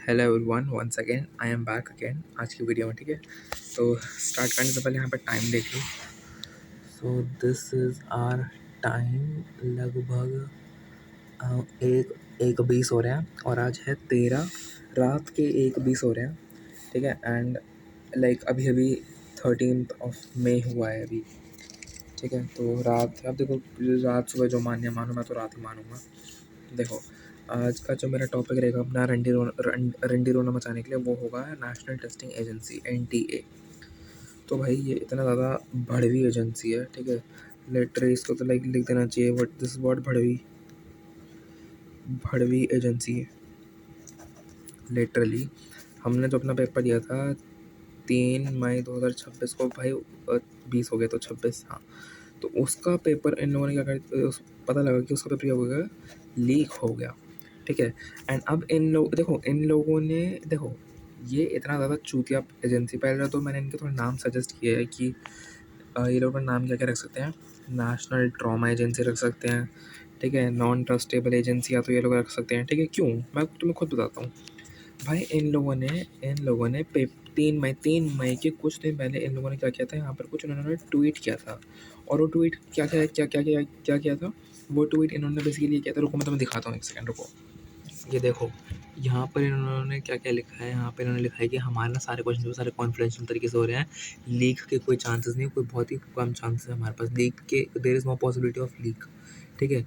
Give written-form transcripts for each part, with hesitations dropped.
Hello everyone, once again I am back again आज की video में। ठीक है, तो स्टार्ट करने से पहले यहाँ पर टाइम देख लो। So this is our time, लगभग एक 1:20 हो रहे हैं और आज है 13 रात के 1:20 हो रहे हैं। ठीक है, एंड लाइक अभी अभी 13 मई हुआ है अभी। ठीक है, तो रात, अब देखो, रात सुबह जो मान्य मानो, मैं तो रात ही मानूंगा। देखो, आज का जो मेरा टॉपिक रहेगा अपना रंडी रोना मचाने के लिए, वो होगा नेशनल टेस्टिंग एजेंसी NTA। तो भाई ये इतना ज़्यादा भड़वी एजेंसी है। ठीक है, लिटरली इसको तो लाइक लिख देना चाहिए, बट दिस वर्ड भड़वी भड़वी एजेंसी है लिटरली। हमने जो अपना पेपर दिया था 3 मई 2026 को, भाई 20 हो गए तो 26, हाँ। तो उसका पेपर इन लोगों ने क्या कर, पता लगा कि उसका पेपर क्या हो गया, लीक हो गया। ठीक है, एंड अब इन लोगों ने देखो, ये इतना ज़्यादा चूतिया एजेंसी। पहले तो मैंने इनके थोड़ा नाम सजेस्ट किया है कि ये लोग अपना नाम क्या क्या रख सकते हैं। नेशनल ट्रॉमा एजेंसी रख सकते हैं। ठीक है, नॉन ट्रस्टेबल एजेंसी या तो ये लोग रख सकते हैं। ठीक है, क्यों, मैं तुम्हें खुद बताता हूँ। भाई इन लोगों ने 3 मई के कुछ दिन पहले इन लोगों ने क्या किया था, यहाँ पर कुछ इन्होंने ट्वीट किया था। और वो ट्वीट क्या किया था, वो ट्वीट इन्होंने बेसिकली किया था। रुको मैं तुम्हें दिखाता हूँ, एक सेकंड रुको। ये देखो, यहाँ पर इन्होंने क्या क्या लिखा है। यहाँ पर इन्होंने लिखा है कि हमारे ना सारे क्वेश्चन जो सारे कॉन्फिडेंशियल तरीके से हो रहे हैं, लीक के कोई चांसेस नहीं, कोई बहुत ही कम चांसेस है हमारे पास लीक के, there is no possibility of leak. ठीक है,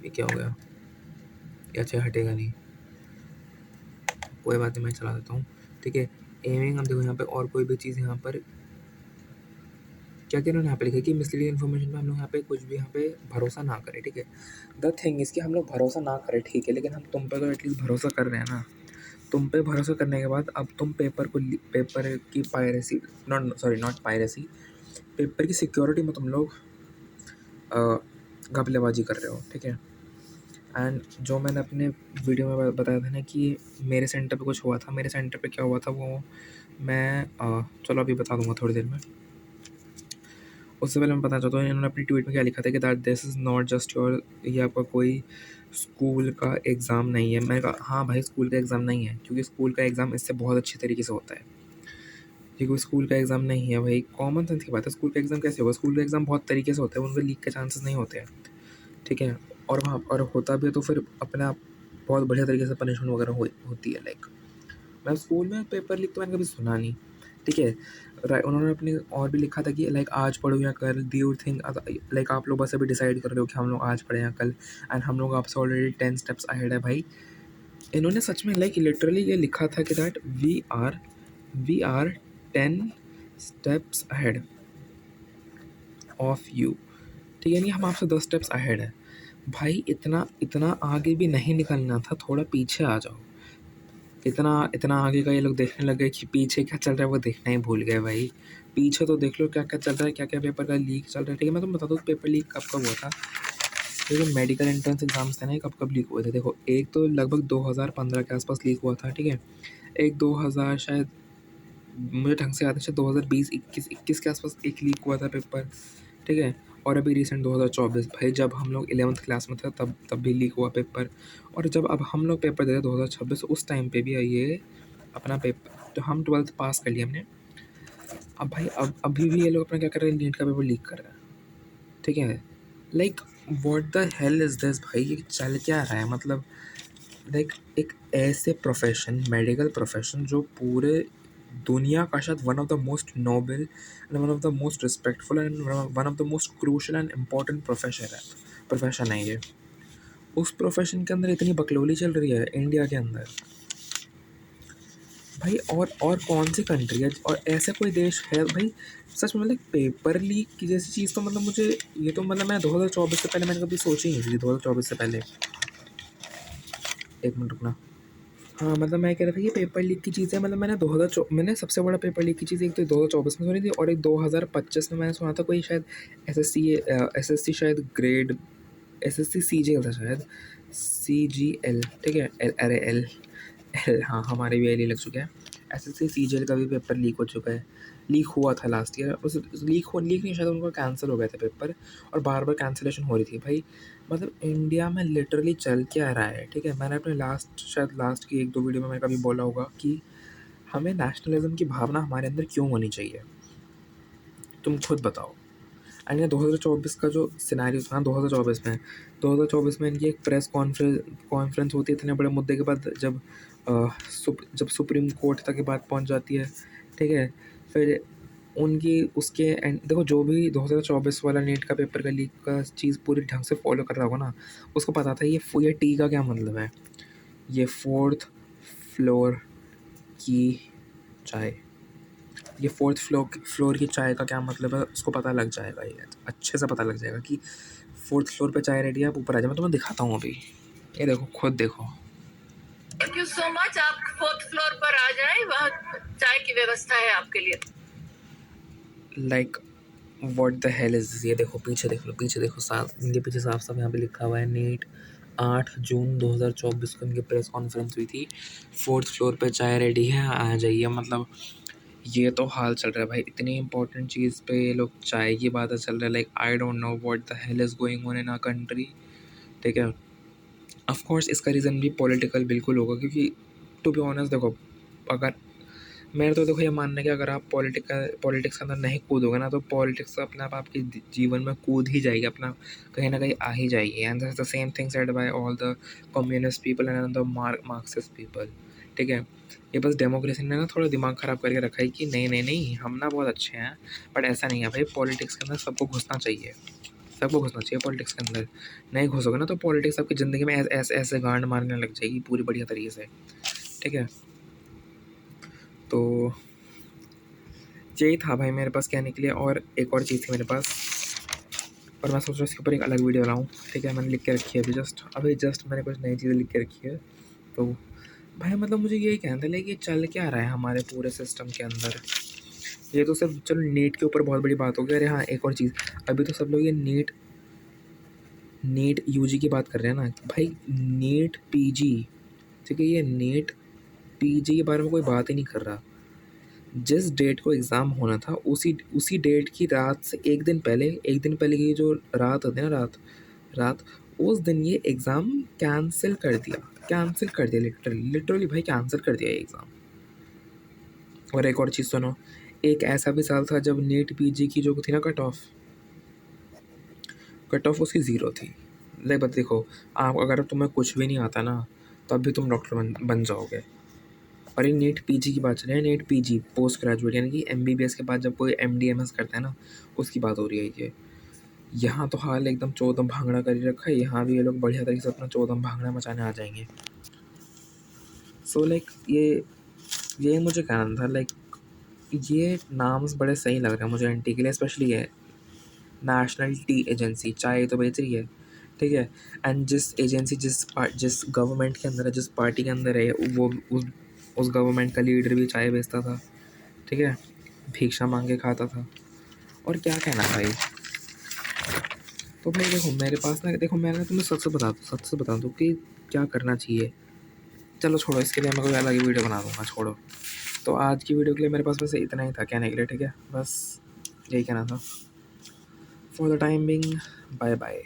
ये क्या हो गया, ये अच्छा हटेगा नहीं, कोई बात नहीं, मैं चला देता हूँ। ठीक है, एमिंग, हम देखो यहाँ पे और कोई भी चीज़ यहाँ पर क्या क्या इन्होंने यहाँ पे लिखा है कि मिसलीडिंग इन्फॉर्मेशन पे हम लोग यहाँ पे कुछ भी यहाँ पे भरोसा ना करें। ठीक है, द थिंग इसकी हम लोग भरोसा ना करें, ठीक है, लेकिन हम तुम पे तो एटलीस्ट भरोसा कर रहे हैं ना। तुम पे भरोसा करने के बाद अब तुम पेपर की पायरेसी, नॉट पायरेसी, पेपर की सिक्योरिटी में तुम लोग घपलेबाजी कर रहे हो। ठीक है, एंड जो मैंने अपने वीडियो में बताया था ना कि मेरे सेंटर पे कुछ हुआ था, मेरे सेंटर पे क्या हुआ था वो मैं चलो अभी बता दूंगा थोड़ी देर में। उससे पहले मैं बताना चाहता हूँ, इन्होंने अपनी ट्वीट में क्या लिखा था कि that this is not just your, ये आपका कोई स्कूल का एग्ज़ाम नहीं है। मैंने कहा हाँ भाई, स्कूल का एग्ज़ाम नहीं है, क्योंकि स्कूल का एग्ज़ाम इससे बहुत अच्छी तरीके से होता है। ये कोई स्कूल का एग्ज़ाम नहीं है भाई, कॉमन सेंस की बात है। स्कूल का एग्ज़ाम कैसे होगा, स्कूल का एग्ज़ाम बहुत तरीके से होता है, उनके लीक के चांसेस नहीं होते हैं। ठीक है, और वहाँ और होता भी है तो फिर अपने आप बहुत बढ़िया तरीके से पनिशमेंट वगैरह होती है। लाइक मैं स्कूल में पेपर लीक तो मैंने कभी सुना नहीं। ठीक है, उन्होंने अपने और भी लिखा था कि लाइक आज पढ़ो या कल, डू यू थिंक, लाइक आप लोग बस अभी डिसाइड कर रहे हो कि हम लोग आज पढ़े या कल, एंड हम लोग आपसे ऑलरेडी 10 स्टेप्स अहेड है। भाई इन्होंने सच में लाइक लिटरली ये लिखा था कि that we are 10 steps ahead of you. ठीक है, नहीं, हम आपसे 10 स्टेप्स अहेड है। भाई इतना इतना आगे भी नहीं निकलना था, थोड़ा पीछे आ जाओ। इतना इतना आगे का ये लोग देखने लग गए कि पीछे क्या चल रहा है वो देखना ही भूल गए। भाई पीछे तो देख लो क्या क्या चल रहा है, क्या क्या पेपर का लीक चल रहा है। ठीक है, मैं तुम्हें बता दूँ पेपर लीक कब कब हुआ था। ये जो मेडिकल एंट्रेंस एग्जाम्स थे ना, कब कब लीक हुए थे। देखो, एक तो लगभग 2015 के आसपास लीक हुआ था। ठीक है, एक 2000 शायद, मुझे ढंग से याद है, शायद 2020 21 के आसपास एक लीक हुआ था पेपर। ठीक है, और अभी रिसेंट 2024, भाई जब हम लोग 11th क्लास में थे तब भी लीक हुआ पेपर। और जब अब हम लोग पेपर दे रहे 2026, उस टाइम पे भी ये अपना पेपर, तो हम 12th पास कर लिया हमने। अब भाई अब अभी भी ये लोग अपना क्या कर रहे हैं, नीट का पेपर लीक कर रहे हैं। ठीक है, like what the hell is this. भाई ये चल क्या रहा है, मतलब लाइक एक ऐसे प्रोफेशन, मेडिकल प्रोफेशन, जो पूरे दुनिया का शायद one of the most noble and one of the most respectful and one of the most crucial and important profession है ये। उस प्रोफेशन के अंदर इतनी बकलोली चल रही है इंडिया के अंदर। भाई और कौन सी कंट्री है और ऐसा कोई देश है भाई, सच में, मतलब पेपर लीक की जैसी चीज़ तो मतलब मुझे, ये तो मतलब मैं 2024 से पहले मैंने कभी सोची नहीं थी। 2024 से पहले, एक मिनट रुकना। हाँ, मतलब मैं कह रहा था कि पेपर लीक की चीज़ें, मतलब मैंने सबसे बड़ा पेपर लीक की चीज़ एक तो 2024 में सुनी थी, और एक 2025 में मैंने सुना था कोई शायद एसएससी शायद ग्रेड, एसएससी सीजीएल था शायद, CGL। ठीक है, अरे एल, हाँ हमारे भी एल ही लग चुके हैं। एसएससी सीजीएल का भी पेपर लीक हो चुका है, लीक हुआ था लास्ट ईयर, उस लीक नहीं, शायद उनका कैंसिल हो गया था पेपर और बार-बार कैंसलेशन हो रही थी। भाई मतलब इंडिया में लिटरली चल क्या रहा है, ठीक है? मैंने अपने लास्ट की 1-2 वीडियो में मैंने कभी बोला होगा कि हमें नेशनलिज़्म की भावना हमारे अंदर क्यों होनी चाहिए? तुम खुद बताओ। एंड ये 2024 का जो सिनेरियो था ना, 2024 में इनकी एक प्रेस कॉन्फ्रेंस होती है इतने बड़े मुद्दे के बाद, जब सुप्रीम कोर्ट तक की बात पहुंच जाती है, ठीक है? फिर उनकी उसके एंड देखो, जो भी 2024 वाला नीट का पेपर का लीक का चीज़ पूरी ढंग से फॉलो कर रहा होगा ना, उसको पता था ये टी का क्या मतलब है। ये फोर्थ फ्लोर की चाय, ये फोर्थ फ्लोर की चाय का क्या मतलब है, उसको पता लग जाएगा, ये अच्छे से पता लग जाएगा कि फोर्थ फ्लोर पे चाय रेडी है, आप ऊपर आ जाए। मैं तुम्हें दिखाता हूँ अभी, ये देखो, खुद देखो। थैंक यू सो मच, आप फोर्थ फ्लोर पर आ जाएं, वहाँ चाय की व्यवस्था है आपके लिए। Like what the hell is this. ये देखो, पीछे देख लो, पीछे देखो, साफ इनके पीछे साफ साफ यहाँ पे लिखा हुआ है नीट 8 जून 2024 को इनकी प्रेस कॉन्फ्रेंस हुई थी, फोर्थ फ्लोर पे चाय रेडी है, आ जाइए। मतलब ये तो हाल चल रहा है भाई, इतनी इंपॉर्टेंट चीज़ पे ये लोग चाय की बात चल रहा है। Like I don't know what the hell is going on in our country, ठीक है? ऑफ कोर्स इसका रीज़न भी पॉलिटिकल बिल्कुल होगा, क्योंकि टू बी ऑनेस्ट देखो, अगर मेरा तो देखो ये मानना है कि अगर आप पॉलिटिक्स के अंदर नहीं कूदोगे ना, तो पॉलिटिक्स अपने आप आपके जीवन में कूद ही जाएगी, अपना कहीं ना कहीं आ ही जाएगी। And that's the same thing said bye all the communist people and the Marxist people, ठीक है? ये बस डेमोक्रेसी ने ना थोड़ा दिमाग ख़राब करके रखा है कि नहीं नहीं नहीं, हम ना बहुत अच्छे हैं, बट ऐसा नहीं है भाई। पॉलिटिक्स के अंदर सबको घुसना चाहिए, सबको घुसना चाहिए पॉलिटिक्स के अंदर। नहीं घुसोगे ना तो पॉलिटिक्स आपकी ज़िंदगी में ऐसे ऐसे गांड मारने लग जाएगी पूरी बढ़िया तरीके से, ठीक है? तो यही था भाई मेरे पास कहने के लिए, और एक और चीज़ थी मेरे पास, और मैं सोच रहा हूँ इसके ऊपर एक अलग वीडियो बनाऊँ, ठीक है? मैंने लिख के रखी है अभी जस्ट मैंने कुछ नई चीज़ें लिख के रखी है। तो भाई मतलब मुझे यही कहना था, लेकिन चल क्या रहा है हमारे पूरे सिस्टम के अंदर। ये तो सिर्फ चलो नीट के ऊपर बहुत बड़ी बात हो गई। अरे हाँ, एक और चीज़, अभी तो सब लोग ये नीट यूजी की बात कर रहे हैं ना भाई, नीट पीजी, ठीक है? ये नीट पीजी के बारे में कोई बात ही नहीं कर रहा। जिस डेट को एग्ज़ाम होना था उसी डेट की रात से एक दिन पहले की जो रात होती है ना, रात उस दिन ये एग्ज़ाम कैंसिल कर दिया लिटरली भाई, कैंसिल कर दिया ये एग्ज़ाम। और एक और चीज़ सुनो, एक ऐसा भी साल था जब नीट पीजी की जो थी ना कट ऑफ उसकी ज़ीरो थी। लाइक बस देखो, आप अगर तुम्हें कुछ भी नहीं आता ना, तब भी तुम डॉक्टर बन जाओगे। और ये नीट पीजी की बात चल रही है, नीट पीजी पोस्ट ग्रेजुएट, यानी कि एमबीबीएस के बाद जब कोई एमडीएमएस करता है ना, उसकी बात हो रही है ये। यहाँ तो हाल एकदम चौदम भांगड़ा कर ही रखा है, यहाँ भी ये लोग बढ़िया तरीके से अपना चौदम भांगड़ा मचाने आ जाएंगे। सो लाइक ये मुझे कहना था, लाइक ये नाम्स बड़े सही लग रहे हैं मुझे एंटी के लिए, स्पेशली ये नेशनल टी एजेंसी चाय तो बेच रही है, ठीक है? एंड जिस एजेंसी जिस गवर्नमेंट के अंदर है, जिस पार्टी के अंदर है, वो उस गवर्नमेंट का लीडर भी चाय बेचता था, ठीक है? भिक्षा मांग के खाता था। और क्या कहना भाई। तो भाई देखो मेरे पास ना, देखो मैंने तुम्हें सच से बता दूँ कि क्या करना चाहिए। चलो छोड़ो, इसके लिए मैं कोई अलग ही वीडियो बना दूँगा, छोड़ो। तो आज की वीडियो के लिए मेरे पास वैसे इतना ही था कहने के लिए, ठीक है? बस यही कहना था। For the time being, bye bye.